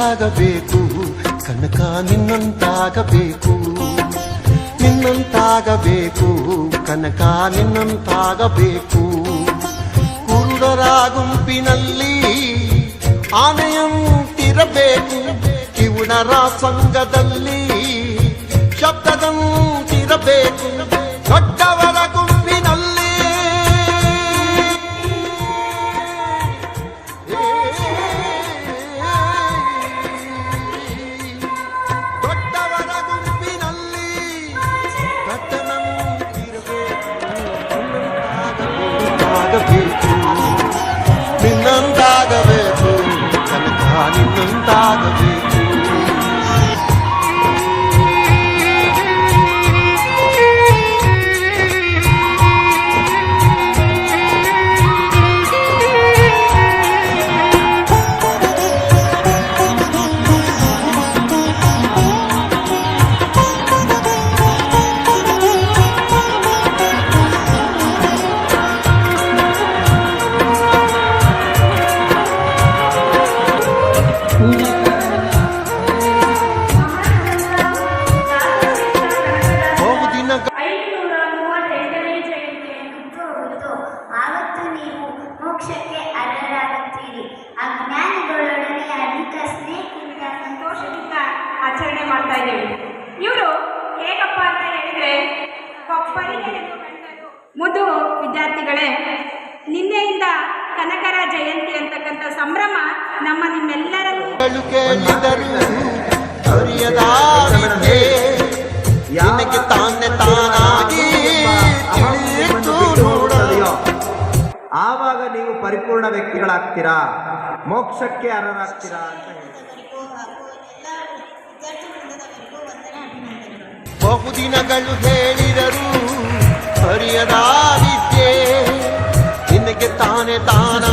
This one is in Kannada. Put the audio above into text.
ನಿನ್ನಂತಾಗಬೇಕು ಕನಕ ನಿನ್ನಂತಾಗಬೇಕು ನಿನ್ನಂತಾಗಬೇಕು ಕನಕ ನಿನ್ನಂತಾಗಬೇಕು ಕುರುಡರ ಗುಂಪಿನಲ್ಲಿ ಆನೆಯಂತಿರಬೇಕು ಕಿವುಡರ ಸಂಘದಲ್ಲಿ ಶಬ್ದದಂತಿರಬೇಕು ದೊಡ್ಡವರ ಗುಂಪಿನಲ್ಲಿ ದೊಡ್ಡವರ ಗುಂಪಿನಲ್ಲಿ ನಿನ್ನಂತಾಗಬೇಕು ಕನಕ ನಿನ್ನಂತಾಗಬೇಕು ಮೋಕ್ಷಕ್ಕೆ ಅರ್ಹರಾಗುತ್ತೀರಿ. ಅಜ್ಞಾನಿಗಳೊಡನೆ ಅಧಿಕ ಸ್ನೇಹದಿಂದ ಸಂತೋಷದಿಂದ ಆಚರಣೆ ಮಾಡ್ತಾ ಇದ್ದೇವೆ. ಇವರು ಹೇಗಪ್ಪ ಅಂತ ಹೇಳಿದ್ರೆ ಕೊಪ್ಪರಿಗೆ ಮುದು ವಿದ್ಯಾರ್ಥಿಗಳೇ, ನಿನ್ನೆಯಿಂದ ಕನಕರ ಜಯಂತಿ ಅಂತಕ್ಕಂಥ ಸಂಭ್ರಮ ನಮ್ಮ ನಿಮ್ಮೆಲ್ಲರಲ್ಲೂ ಆವಾಗ ನೀವು ಪರಿಪೂರ್ಣ ವ್ಯಕ್ತಿಗಳಾಗ್ತೀರಾ, ಮೋಕ್ಷಕ್ಕೆ ಅರ್ಹರಾಗ್ತೀರಾ ಅಂತ ಹೇಳಿ ಬಹುದಿನಗಳು ಹೇಳಿದರು ಹರಿಯದ ವಿದ್ಯೆ ನಿನಗೆ ತಾನೇ ತಾನ